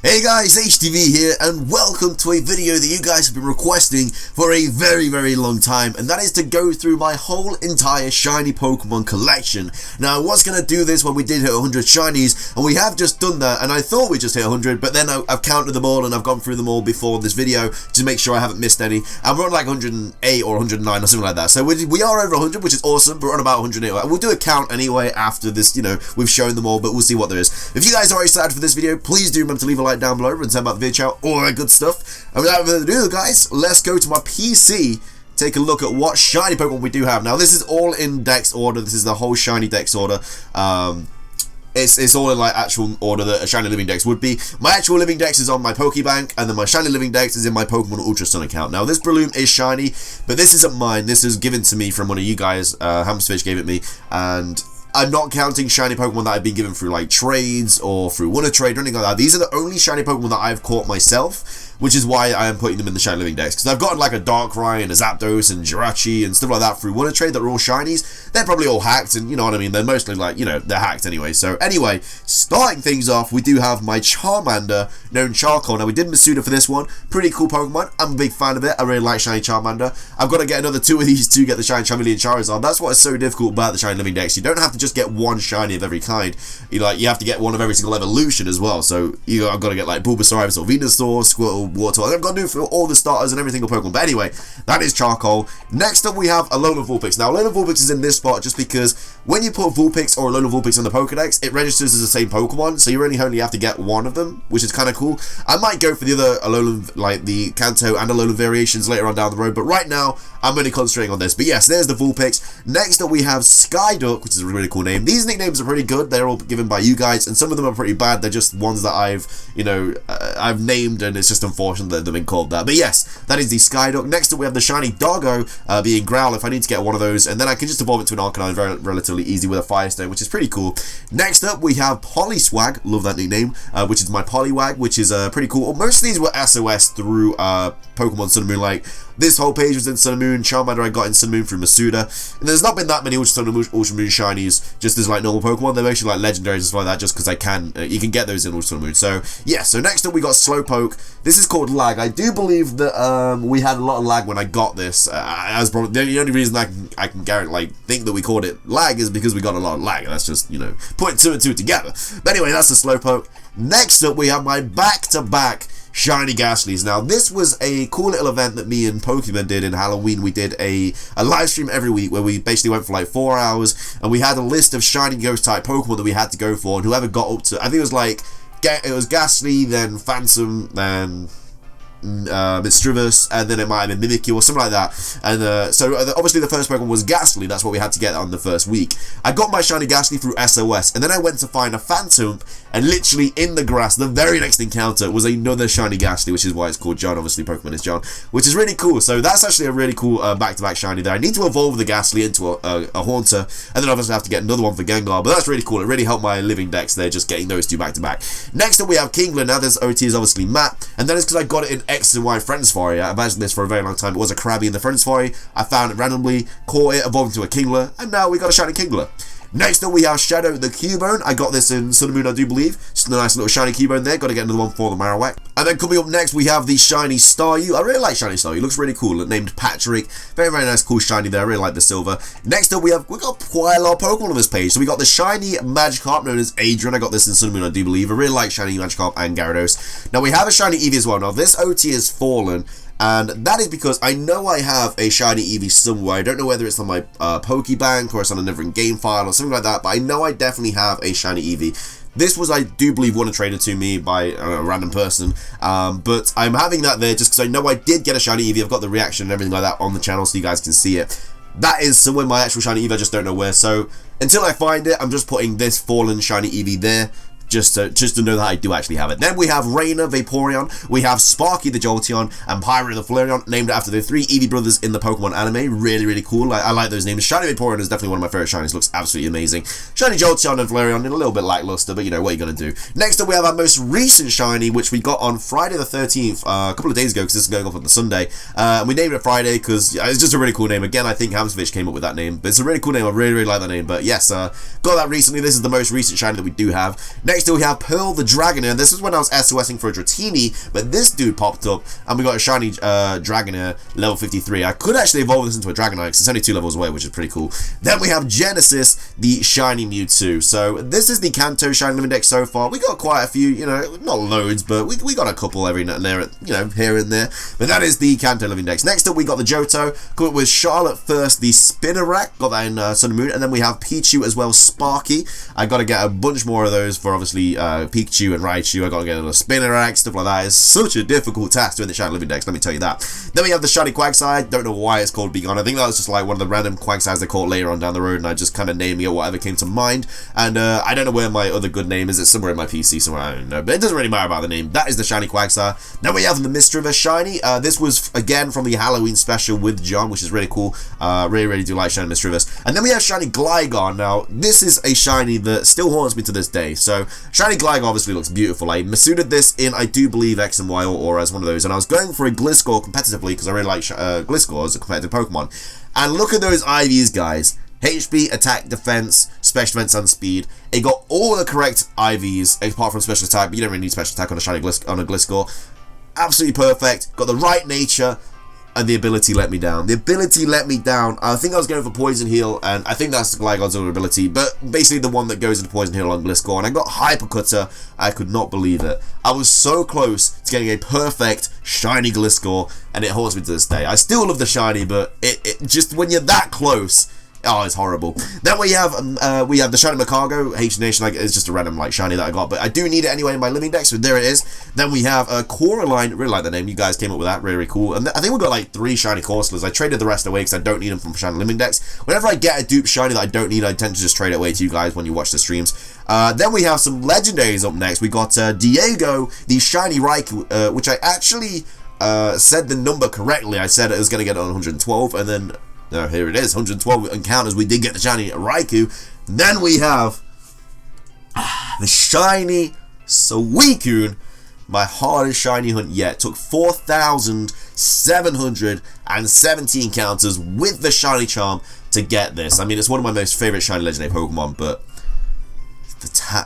Hey guys, HTV here, and welcome to a video that you guys have been requesting for a very long time, and that is to go through my whole entire shiny Pokemon collection. Now, I was going to do this when we did hit 100 shinies, and we have just done that, and I thought we just hit 100, but then I've counted them all, and I've gone through them all before this video to make sure I haven't missed any, and we're on like 108 or 109 or something like that, so we are over 100, which is awesome. We're on about 108, we'll do a count anyway after this, we've shown them all, but we'll see what there is. If you guys are excited for this video, please do remember to leave a like down below and tell me about the video chat, all that good stuff. And without further ado, guys, let's go to my PC, take a look at what shiny Pokemon we do have. Now, this is all in Dex order. This is the whole shiny Dex order. It's all in like actual order that a shiny living Dex would be. My actual living Dex is on my Pokebank, and then my shiny living Dex is in my Pokemon Ultra Sun account. Now, this Breloom is shiny, but this isn't mine. This is given to me from one of you guys. Hamsterfish gave it me, and I'm not counting shiny Pokemon that I've been given through like trades or through Wonder Trade or anything like that. These are the only shiny Pokemon that I've caught myself, which is why I am putting them in the shiny living Dex. Because I've gotten like a Darkrai and a Zapdos and Jirachi and stuff like that through Wonder Trade that are all shinies. They're probably all hacked, and you know what I mean, they're mostly like, they're hacked anyway. So anyway, starting things off, we do have my Charmander, known Charcoal. Now, we did Masuda for this one. Pretty cool Pokemon. I'm a big fan of it. I really like shiny Charmander. I've got to get another 2 of these to get the shiny Charmeleon Charizard. That's what is so difficult about the shiny living Dex. You don't have to just get one shiny of every kind. You have to get one of every single evolution as well. So I've got to get like Bulbasaur, Ivysaur, Venusaur, Squirtle, Wartortle. I've got to do it for all the starters and every single Pokemon. But anyway, that is Charcoal. Next up, we have Alolan Vulpix. Now, Alolan Vulpix is in this spot just because when you put Vulpix or Alolan Vulpix on the Pokedex, it registers as the same Pokemon, so you only have to get one of them, which is kind of cool. I might go for the other Alolan, like the Kanto and Alolan variations later on down the road, but right now, I'm only concentrating on this. But yes, there's the Vulpix. Next up, we have Skyduck, which is a really cool name. These nicknames are pretty good. They're all given by you guys, and some of them are pretty bad. They're just ones that I've named, and it's just unfortunate that they've been called that. But yes, that is the Skyduck. Next up, we have the shiny Doggo, being Growl, if I need to get one of those, and then I can just evolve it to an Arcanine relatively easy with a Firestone, which is pretty cool. Next up, we have Polyswag, love that nickname, which is my Poliwag, which is pretty cool. Most of these were SOS through Pokemon Sun and Moon. Like, this whole page was in Sun and Moon. Charmander I got in Sun and Moon through Masuda. And there's not been that many Ultra Sun and Ultra Moon shinies just as like normal Pokemon. They're actually like legendaries and stuff like that just because I can. You can get those in Ultra Sun and Moon. So yeah, so next up we got Slowpoke. This is called Lag. I do believe that we had a lot of lag when I got this. As probably the only reason I can guarantee, think that we called it lag is because we got a lot of lag. That's just, putting 2 and 2 together. But anyway, that's the Slowpoke. Next up we have my back-to-back shiny Ghastlies. Now, this was a cool little event that me and Pokemon did in Halloween. We did a live stream every week where we basically went for like 4 hours, and we had a list of shiny ghost type Pokemon that we had to go for, and whoever got up to, I think it was Ghastly, then Phantom, then Mischievous, and then it might have been Mimikyu or something like that. And so obviously the first Pokemon was Ghastly. That's what we had to get on the first week. I got my shiny Ghastly through SOS, and then I went to find a Phantom, and literally in the grass, the very next encounter was another shiny Ghastly, which is why it's called John. Obviously, Pokemon is John, which is really cool. So that's actually a really cool back-to-back shiny there. I need to evolve the Ghastly into a Haunter, and then obviously I have to get another one for Gengar, but that's really cool. It really helped my living Dex there, just getting those two back-to-back. Next up, we have Kingland. Now, this OT is obviously Matt, and that is because I got it in X and Y Friends Fairy. I imagined this for a very long time. It was a Krabby in the Friends Fairy. I found it randomly, caught it, evolved into a Kingler, and now we got a shiny Kingler. Next up, we have Shadow the Cubone. I got this in Sun and Moon, I do believe. Just a nice little shiny Cubone there. Got to get another one for the Marowak. And then coming up next, we have the shiny Staryu. I really like shiny Staryu. Looks really cool. Named Patrick. Very nice, cool shiny there. I really like the silver. Next up, we got quite a lot of Pokemon on this page. So we got the shiny Magikarp known as Adrian. I got this in Sun and Moon, I do believe. I really like shiny Magikarp and Gyarados. Now, we have a shiny Eevee as well. Now, this OT is Fallen, and that is because I know I have a shiny Eevee somewhere. I don't know whether it's on my Pokebank or it's on a different game file or something like that, but I know I definitely have a shiny Eevee. This was, I do believe, Wonder Traded to me by a random person, but I'm having that there just because I know I did get a shiny Eevee. I've got the reaction and everything like that on the channel so you guys can see it. That is somewhere my actual shiny Eevee, I just don't know where. So until I find it, I'm just putting this Fallen shiny Eevee there. Just to know that I do actually have it. Then we have Raina, Vaporeon, we have Sparky the Jolteon, and Pyro the Flareon, named after the 3 Eevee brothers in the Pokemon anime. Really cool. I like those names. Shiny Vaporeon is definitely one of my favorite shinies. Looks absolutely amazing. Shiny Jolteon and Flareon, a little bit lackluster, but what are you going to do? Next up, we have our most recent shiny, which we got on Friday the 13th, a couple of days ago, because this is going off on the Sunday. We named it Friday because it's just a really cool name. Again, I think Hamsterfish came up with that name, but it's a really cool name. I really like that name. But yes, got that recently. This is the most recent shiny that we do have. Next Next up we have Pearl the Dragonair. This is when I was SOSing for a Dratini, but this dude popped up, and we got a shiny Dragonair, level 53. I could actually evolve this into a Dragonite, because it's only 2 levels away, which is pretty cool. Then we have Genesis, the shiny Mewtwo. So this is the Kanto shiny living deck so far. We got quite a few, you know, not loads, but we got a couple every now and there, you know, here and there. But that is the Kanto living decks. Next up we got the Johto, come up with Charlotte first, the Spinnerack, got that in Sun and Moon, and then we have Pichu as well, Sparky. I got to get a bunch more of those for obviously Pikachu and Raichu. I got to get a Spinnerack, stuff like that. It's such a difficult task doing the shiny living decks, let me tell you that. Then we have the shiny Quagsire. Don't know why it's called Begone. I think that was just like one of the random Quagsires they caught later on down the road, and I just kind of naming it whatever came to mind. And I don't know where my other good name is. It's somewhere in my PC somewhere, I don't know, but it doesn't really matter about the name. That is the shiny Quagsire. Then we have the Misdriver shiny. This was again from the Halloween special with John, which is really cool. Really do like shiny Misdrivers. And then we have shiny Glygon. Now this is a shiny that still haunts me to this day. So shiny Glygon obviously looks beautiful. I Masudaed this in, I do believe, X and Y or as one of those, and I was going for a Gliscor competitively because I really like Gliscor as a competitive Pokemon. And look at those IVs, guys. HP, attack, defense, special defense, and speed. It got all the correct IVs apart from special attack, but you don't really need special attack on a shiny Gliscor. Absolutely perfect. Got the right nature. And the ability let me down. The ability let me down. I think I was going for Poison Heal, and I think that's Glygon's other ability, but basically the one that goes into Poison Heal on Gliscor, and I got Hyper Cutter. I could not believe it. I was so close to getting a perfect shiny Gliscor, and it haunts me to this day. I still love the shiny, but it just, when you're that close, oh, it's horrible. Then we have the shiny Macargo. H Nation, like, it's just a random like shiny that I got, but I do need it anyway in my living deck, so there it is. Then we have Coraline. Really like the name. You guys came up with that. Really, really cool. And I think we got like 3 shiny Corsolars. I traded the rest away because I don't need them from shiny living decks. Whenever I get a dupe shiny that I don't need, I tend to just trade it away to you guys when you watch the streams. Then we have some legendaries up next. We got Diego, the shiny Raikou, which I actually said the number correctly. I said it was going to get on 112, and then here it is, 112 encounters. We did get the shiny Raikou. Then we have the shiny Suicune, my hardest shiny hunt yet. Took 4,770 encounters with the shiny charm to get this. I mean, it's one of my most favorite shiny legendary Pokemon, but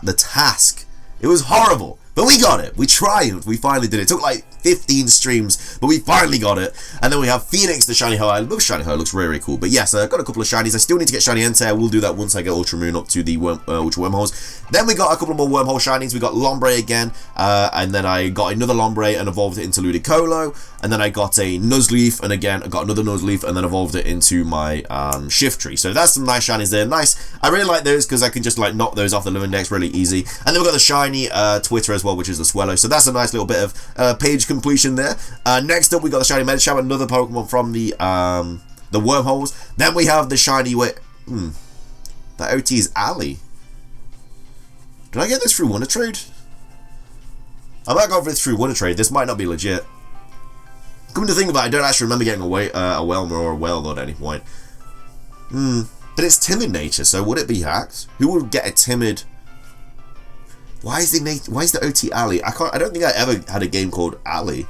the task, it was horrible. But we got it. We triumphed. We finally did it. It took like 15 streams, but we finally got it. And then we have Phoenix, the shiny Ho. I love shiny Ho. It looks really, really cool. But yes, I got a couple of shinies. I still need to get shiny Entei. I will do that once I get Ultra Moon up to the Ultra Wormholes. Then we got a couple more Wormhole shinies. We got Lombre again. And then I got another Lombre and evolved it into Ludicolo. And then I got a Nuzleaf. And again, I got another Nuzleaf and then evolved it into my Shiftry. So that's some nice shinies there. Nice. I really like those because I can just like knock those off the living decks really easy. And then we've got the shiny Twitter as well, which is the Swellow. So that's a nice little bit of page completion there. Next up, we got the shiny Medicham, another Pokemon from the Wormholes. Then we have the shiny that OT is Ali. Did I get this through Wonder Trade? I might have got this through Wonder Trade. This might not be legit. Come to think about it, I don't actually remember getting a Whelmer or a Whelmlord at any point. But it's timid nature, so would it be hacked? Who would get a timid? Why is the OT Ali? I don't think I ever had a game called Ali.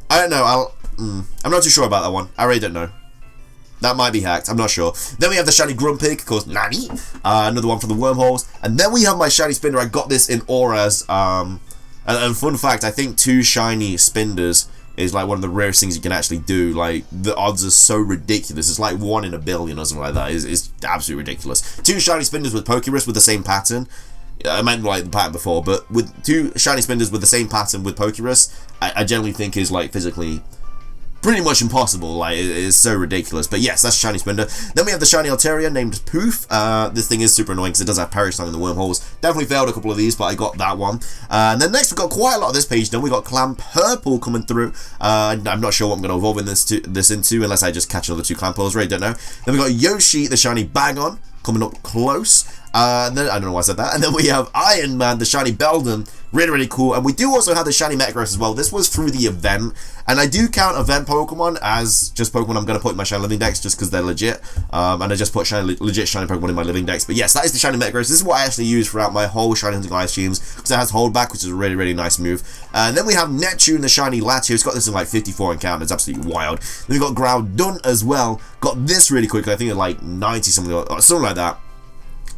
I don't know. I'm not too sure about that one. I really don't know. That might be hacked. I'm not sure. Then we have the shiny Grumpig, of course. Nani? Another one from the Wormholes. And then we have my shiny Spinner. I got this in Auras. And fun fact, I think 2 shiny Spinders is like one of the rarest things you can actually do. Like, the odds are so ridiculous. It's like 1 in a billion or something like that. It's absolutely ridiculous. 2 shiny Spinders with Pokerus with the same pattern. I meant like the pattern before, but with 2 shiny Spinders with the same pattern with Pokerus, I generally think is like physically pretty much impossible. Like, it is so ridiculous. But yes, that's shiny Spinder. Then we have the shiny Altaria named Poof. This thing is super annoying because it does have Perish Song in the Wormholes. Definitely failed a couple of these, but I got that one. And then next we've got quite a lot of this page done. We got Clamperple coming through. I'm not sure what I'm going to evolve in this into unless I just catch another 2 Clamperples. Really don't know. Then we got Yoshi, the shiny Bagon, coming up close. Then I don't know why I said that. And then we have Iron Man, the shiny Beldum, really, really cool. And we do also have the shiny Metagross as well. This was through the event, and I do count event Pokemon as just Pokemon I'm going to put in my shiny living decks just because they're legit. And I just put legit shiny Pokemon in my living decks. But yes, that is the shiny Metagross. This is what I actually use throughout my whole shiny hunting live streams because it has holdback, which is a really, really nice move. And then we have Neptune, the shiny Latios. Got this in like 54 encounters, absolutely wild. Then we got Groudon as well. Got this really quickly. I think it's like 90 something like that.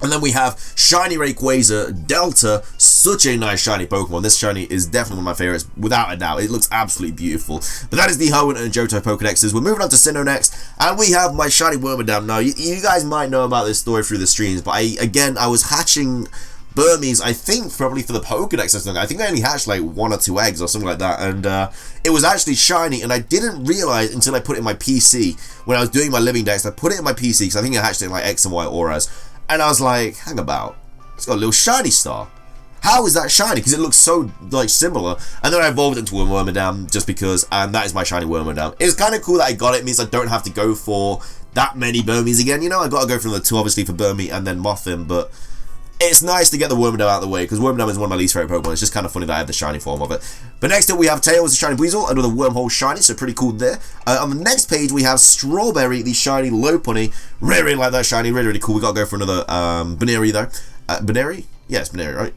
And then we have shiny Rayquaza Delta, such a nice shiny Pokemon. This shiny is definitely one of my favorites, without a doubt. It looks absolutely beautiful. But that is the Hoenn and Johto Pokedexes. We're moving on to Sinnoh next, and we have my shiny Wormadam. Now, you guys might know about this story through the streams, but I was hatching Burmese, I think, probably for the Pokedex or something. I think I only hatched like 1 or 2 eggs or something like that, and it was actually shiny, and I didn't realize until I put it in my PC. When I was doing my living dex, I put it in my PC, because I think I hatched it in like X and Y auras. And I was like, hang about, it's got a little shiny star. How is that shiny? Because it looks so like similar. And then I evolved it into a Wormadam just because, and that is my shiny Wormadam. It's kind of cool that I got it. It means I don't have to go for that many Burmese again. You know, I got to go from the 2 obviously for Burmy and then Muffin, but it's nice to get the Wormadam out of the way, because Wormadam is one of my least favorite Pokemon. It's just kind of funny that I have the shiny form of it. But next up we have Tails, the shiny Weasel, another Wormhole shiny, so pretty cool there. On the next page we have Strawberry, the shiny Lopunny. Really like that shiny, really cool. We gotta go for another Baneri though. Baneri? Yeah, it's Baneri, right?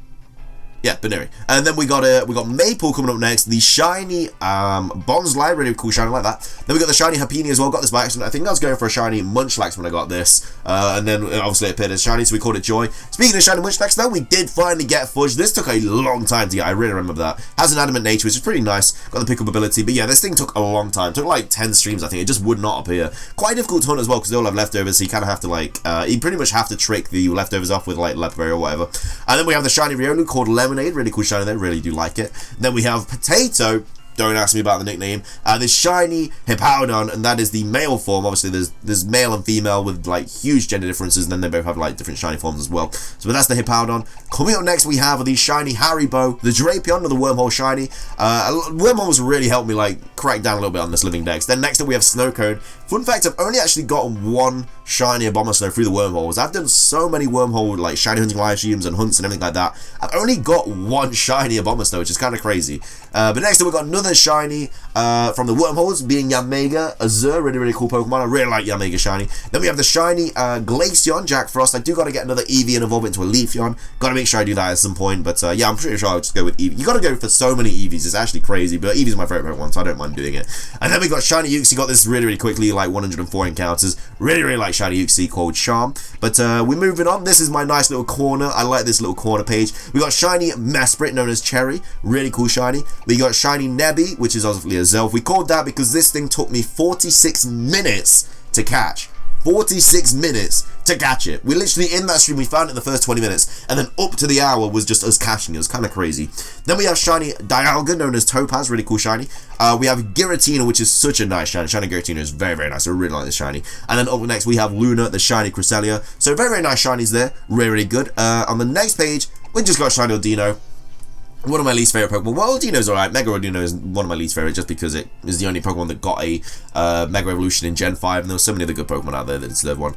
Yeah, Baneri. And then we got Maple coming up next. The shiny Bonsly, really cool shiny like that. Then we got the shiny Happiny as well. Got this by accident. I think I was going for a shiny Munchlax when I got this. And then obviously it appeared as shiny, so we called it Joy. Speaking of shiny Munchlax, though, we did finally get Fudge. This took a long time to get. I really remember that. Has an adamant nature, which is pretty nice. Got the pickup ability. But yeah, this thing took a long time. It took like 10 streams, I think. It just would not appear. Quite difficult to hunt as well, because they all have leftovers. So you kind of have to like, you pretty much have to trick the leftovers off with like Leperberry or whatever. And then we have the shiny Riolu called Lemon. Really cool shiny there, really do like it. Then we have Potato, don't ask me about the nickname, this shiny Hippowdon, and that is the male form. Obviously there's male and female with like huge gender differences, and then they both have like different shiny forms as well. So that's the Hippowdon. Coming up next we have the shiny Haribo, the Drapion, or the Wormhole shiny. Wormholes really helped me like crack down a little bit on this living dex. Then next up we have Snowcone. Fun fact, I've only actually gotten 1 shiny Abomasnow through the Wormholes. I've done so many Wormhole like shiny hunting live streams and hunts and everything like that. I've only got 1 shiny Abomasnow, which is kind of crazy. But next up we got another shiny from the Wormholes, being Yanmega Azure, really cool Pokemon. I really like Yanmega shiny. Then we have the shiny Glaceon, Jack Frost. I do got to get another Eevee and evolve it into a Leafeon. Got to make sure I do that at some point, but yeah, I'm pretty sure I'll just go with Eevee. You got to go for so many Eevees, it's actually crazy, but Eevee's my favorite Pokemon, so I don't mind doing it. And then we got shiny Uxie, got this really quickly, like 104 encounters. Really like shiny Uxie called Charm. But we're moving on. This is my nice little corner. I like this little corner page. We got shiny Mesprit, known as Cherry. Really cool shiny. We got shiny Nebby, which is obviously a Zelf. We called that because this thing took me 46 minutes to catch. 46 minutes to catch it. We literally, in that stream, we found it in the first 20 minutes, and then up to the hour was just us catching it. It was kind of crazy. Then we have shiny Dialga, known as Topaz, really cool shiny. We have Giratina, which is such a nice shiny. Shiny Giratina is very nice. I really like this shiny. And then up next, we have Luna, the shiny Cresselia. So very nice shinies there. Really good. On the next page, we just got shiny Ordino. One of my least favorite Pokemon. Well, Ordino's alright. Mega Ordino is one of my least favorite just because it is the only Pokemon that got a Mega Evolution in Gen 5, and there were so many other good Pokemon out there that deserve one.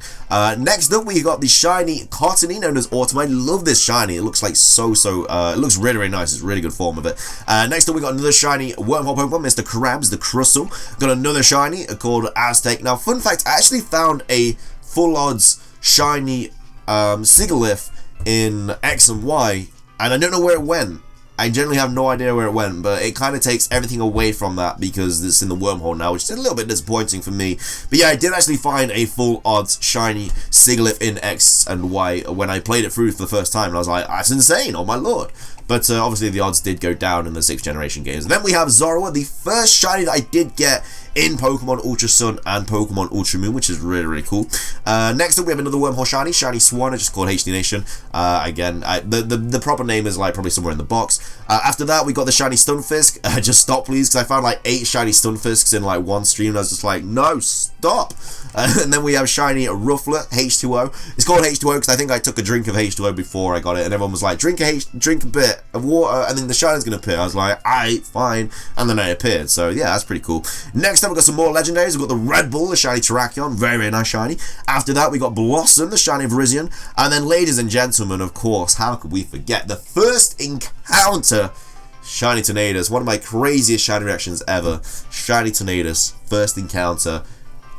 Next up, we got the shiny Cottony, known as Autumn. I love this shiny. It looks like it looks really nice. It's a really good form of it. Next up, we got another shiny Wormhole Pokemon, Mr. Krabs, the Crustle. Got another shiny called Aztec. Now, fun fact, I actually found a full odds shiny Sigilyph in X and Y, and I don't know where it went. I generally have no idea where it went, but it kind of takes everything away from that because it's in the Wormhole now, which is a little bit disappointing for me. But yeah, I did actually find a full odds shiny Sigilyph in X and Y when I played it through for the first time, and I was like, that's insane, oh my lord. But obviously the odds did go down in the 6th generation games. And then we have Zorua, the first shiny that I did get in Pokemon Ultra Sun and Pokemon Ultra Moon, which is really cool. Next up, we have another Wormhole shiny, Shiny Swan, just called HD Nation. Again, the proper name is like probably somewhere in the box. After that, we got the shiny Stunfisk. Just stop, please, because I found like 8 shiny Stunfisks in like one stream, and I was just like, no, stop. And then we have shiny Ruffler, H2O. It's called H2O because I think I took a drink of H2O before I got it, and everyone was like, drink a bit of water, and then the shiny's gonna appear. I was like, aight, fine, and then it appeared. So yeah, that's pretty cool. Next up, we got some more legendaries. We've got the Red Bull, the shiny Terrakion, very nice shiny. After that, we got Blossom, the shiny Virizion, and then, ladies and gentlemen, of course, how could we forget the first encounter, shiny Tornadus. One of my craziest shiny reactions ever. Shiny Tornadus, first encounter,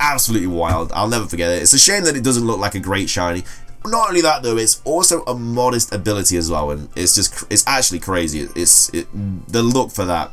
absolutely wild. I'll never forget it. It's a shame that it doesn't look like a great shiny. Not only that though, it's also a modest ability as well, and it's actually crazy. The look for that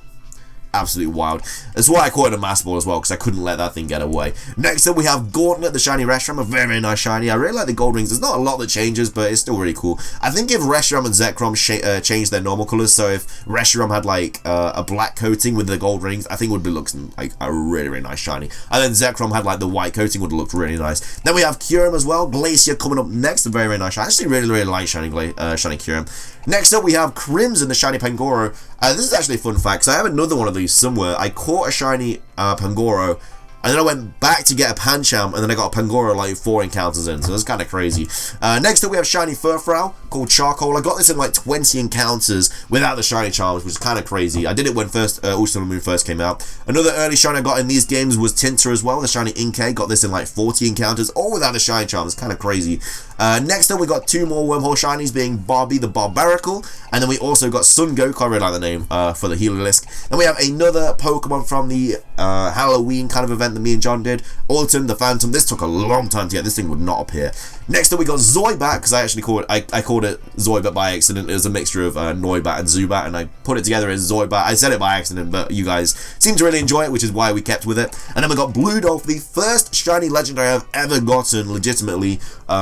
absolutely wild. That's why I caught it a mass ball as well, because I couldn't let that thing get away. Next up, we have Gauntlet, the shiny Reshiram, a very, very nice shiny. I really like the gold rings. There's not a lot that changes, but it's still really cool. I think if Reshiram and Zekrom changed their normal colors, so if Reshiram had like a black coating with the gold rings, I think it would look like a really, really nice shiny. And then Zekrom had like the white coating, would have looked really nice. Then we have Kyurem as well. Glacier coming up next, a very, very nice shiny. I actually really, really like shiny Kyurem. Next up, we have Crimson, the shiny Pangoro. This is actually a fun fact, because I have another one of these somewhere. I caught a shiny Pangoro, and then I went back to get a Pancham, and then I got a Pangoro like 4 encounters in, so that's kind of crazy. Next up, we have shiny Furfrou, called Charcoal. I got this in like 20 encounters without the shiny charms, which is kind of crazy. I did it when Ultra Sun and Moon first came out. Another early shiny I got in these games was Tinter as well, the shiny Inkay. Got this in like 40 encounters, all without the shiny charms. It's kind of crazy. Next up, we got 2 more Wormhole shinies, being Barbie the Barbaracle, and then we also got Sun Goku. I really like the name for the Heliolisk. Then we have another Pokemon from the Halloween kind of event that me and John did, Autumn the Phantom. This took a long time to get. This thing would not appear. Next up, we got Zoibat, because I actually called it, I called it Zoibat by accident. It was a mixture of Noibat and Zubat, and I put it together as Zoibat. I said it by accident, but you guys seem to really enjoy it, which is why we kept with it. And then we got Blue Dolph, the first shiny legendary I've ever gotten legitimately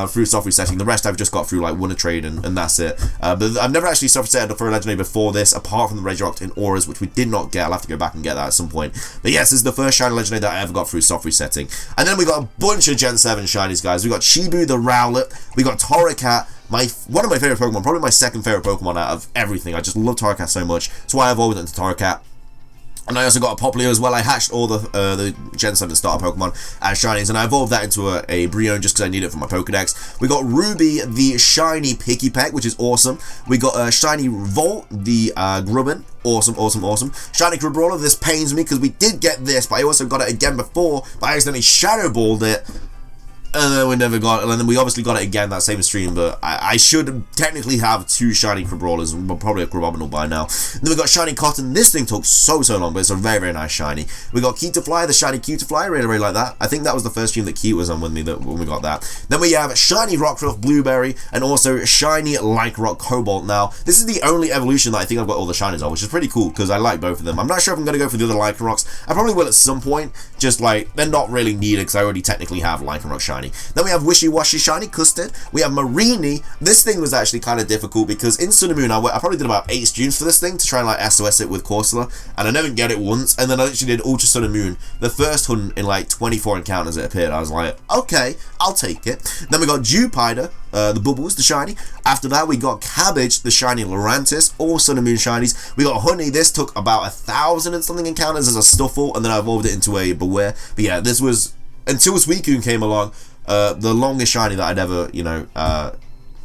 through soft resetting. The rest I've just got through like Wonder Trade, and that's it. But I've never actually soft resetted for a legendary before this, apart from the Regirock in Auras, which we did not get. I'll have to go back and get that at some point. But yes, this is the first shiny legendary that I ever got through soft resetting. And then we got a bunch of Gen 7 shinies, guys. We got Chibu the Rowlet, we got Torracat, one of my favorite Pokemon, probably my second favorite Pokemon out of everything. I just love Torracat so much. That's why I evolved into Torracat. And I also got a Popplio as well. I hatched all the Gen 7 starter Pokemon as shinies, and I evolved that into a Brion just because I need it for my Pokedex. We got Ruby, the shiny Pikipek, which is awesome. We got shiny Volt, the Grubbin. Awesome, awesome, awesome. Shiny Crabrawler, this pains me because we did get this, but I also got it again before, but I accidentally Shadow Balled it. And then we never got it, and then we obviously got it again that same stream, but I should technically have 2 shiny Crabrawlers, probably a Crabominal by now. And then we got shiny Cotton. This thing took so long, but it's a very, very nice shiny. We got Cutafly, the shiny Cutafly. I really, really like that. I think that was the first stream that Cute was on with me when we got that. Then we have shiny Rockruff Blueberry, and also shiny Lycanroc Cobalt. Now, this is the only evolution that I think I've got all the shinies on, which is pretty cool, because I like both of them. I'm not sure if I'm going to go for the other Lycanrocs. I probably will at some point, just like, they're not really needed, because I already technically have Lycanroc shiny. Then we have Wishy Washy shiny Custard. We have Marini. This thing was actually kind of difficult because in Sun and Moon I probably did about 8 streams for this thing to try and like SOS it with Corsola, and I never get it once, and then I literally did Ultra Sun and Moon. The first hunt in like 24 encounters it appeared. I was like, okay, I'll take it. Then we got Jupider, the Bubbles, the shiny. After that we got Cabbage, the shiny Lurantis, all Sun and Moon shinies. We got Honey. This took about 1,000 and something encounters as a Stuffle, and then I evolved it into a Beware. But yeah, this was, until Suicune came along, the longest shiny that I'd ever, you know,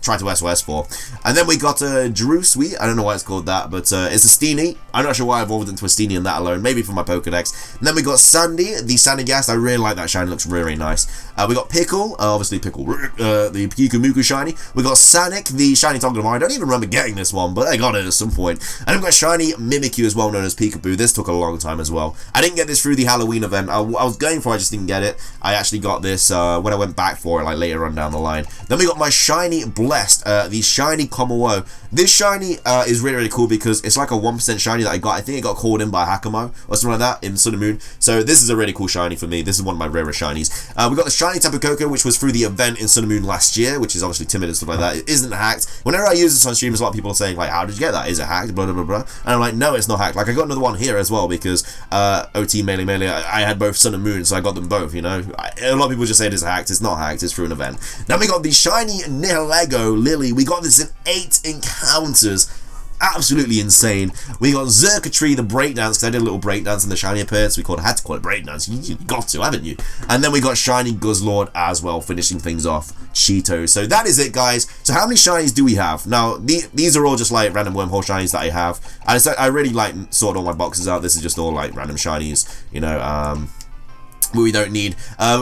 tried to SOS for. And then we got Drew Sweet. I don't know why it's called that, but it's a Steenie. I'm not sure why I evolved into a Steenie in that alone. Maybe for my Pokedex. And then we got Sandy, the Sandygast. I really like that shiny. It looks really, really nice. We got Pickle, obviously Pickle, the Pikumuku shiny. We got Sanic, the shiny Togedemaru. I don't even remember getting this one, but I got it at some point. And then we got shiny Mimikyu, as well known as Peekaboo. This took a long time as well. I didn't get this through the Halloween event. I was going for it, I just didn't get it. I actually got this when I went back for it, like later on down the line. Then we got my shiny Blessed, the shiny Komowo. This shiny is really, really cool because it's like a 1% shiny that I got. I think it got called in by Hakamo or something like that in Sun and Moon. So this is a really cool shiny for me. This is one of my rarest shinies. We got the shiny Tapu Koko, which was through the event in Sun and Moon last year, which is obviously timid and stuff like that. It isn't hacked. Whenever I use this on stream, a lot of people are saying like, how did you get that? Is it hacked? Blah, blah, blah, blah. And I'm like, no, it's not hacked. Like I got another one here as well because OT Melee Melee, I had both Sun and Moon, so I got them both, you know. A lot of people just say it is hacked. It's not hacked. It's through an event. Then we got the shiny Nihilego Lily. We got this in 8 encounters. Absolutely insane. We got Xurkitree, the breakdance, because I did a little breakdance in the shiny appeared, so I had to call it breakdance. You got to, haven't you? And then we got shiny Guzzlord as well, finishing things off. Cheeto. So that is it, guys. So how many shinies do we have? Now, these are all just like random wormhole shinies that I have. I really like sort all my boxes out. This is just all like random shinies, you know, we don't need.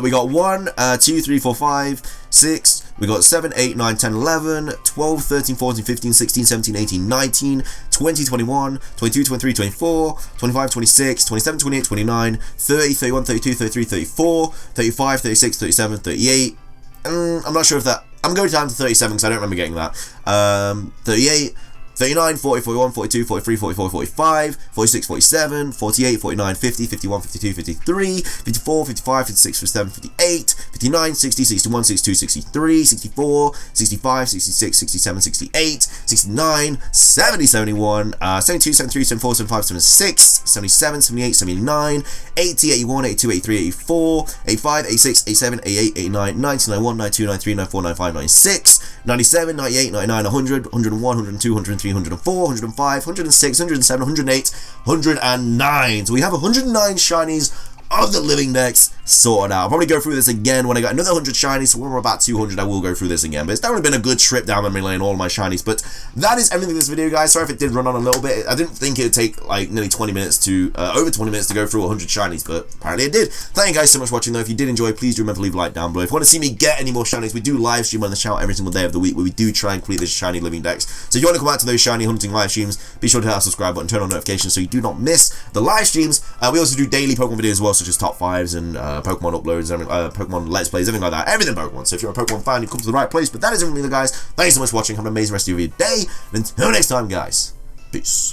We got 1, 2, 3, 4, 5, 6. We got 7, 8, 9, 10, 11, 12, 13, 14, 15, 16, 17, 18, 19, 20, 21, 22, 23, 24, 25, 26, 27, 28, 29, 30, 31, 32, 33, 34, 35, 36, 37, 38. I'm not sure if that... I'm going down to 37 because I don't remember getting that. 38, 39, 40, 41, 42, 43, 44, 45, 46, 47, 48, 49, 50, 51, 52, 53, 54, 55, 56, 57, 58, 59, 60, 61, 62, 63, 64, 65, 66, 67, 68, 69, 70, 71, 72, 73, 74, 75, 76, 77, 78, 79, 80, 81, 82, 83, 84, 85, 86, 87, 88, 89, 90, 91, 92, 93, 94, 95, 96, 97, 98, 99, 100, 101, 102, 103, 104, 105, 106, 107, 108, 109. So we have 109 shinies of the living decks sorted out. I'll probably go through this again when I got another 100 shinies, so when we're about 200 I will go through this again, but it's definitely been a good trip down memory lane, all of my shinies. But that is everything in this video, guys. Sorry if it did run on a little bit. I didn't think it would take like nearly 20 minutes to over 20 minutes to go through 100 shinies, but apparently it did. Thank you guys so much for watching though. If you did enjoy, please do remember to leave a like down below. If you want to see me get any more shinies, we do live stream on the channel every single day of the week where we do try and complete this shiny living decks. So if you want to come out to those shiny hunting live streams, be sure to hit that subscribe button, turn on notifications so you do not miss the live streams. We also do daily Pokemon videos as well, such as top 5s and Pokemon uploads, Pokemon Let's Plays, everything like that. Everything Pokemon. So if you're a Pokemon fan, you've come to the right place. But that is everything, guys. Thanks so much for watching. Have an amazing rest of your day. And until next time, guys. Peace.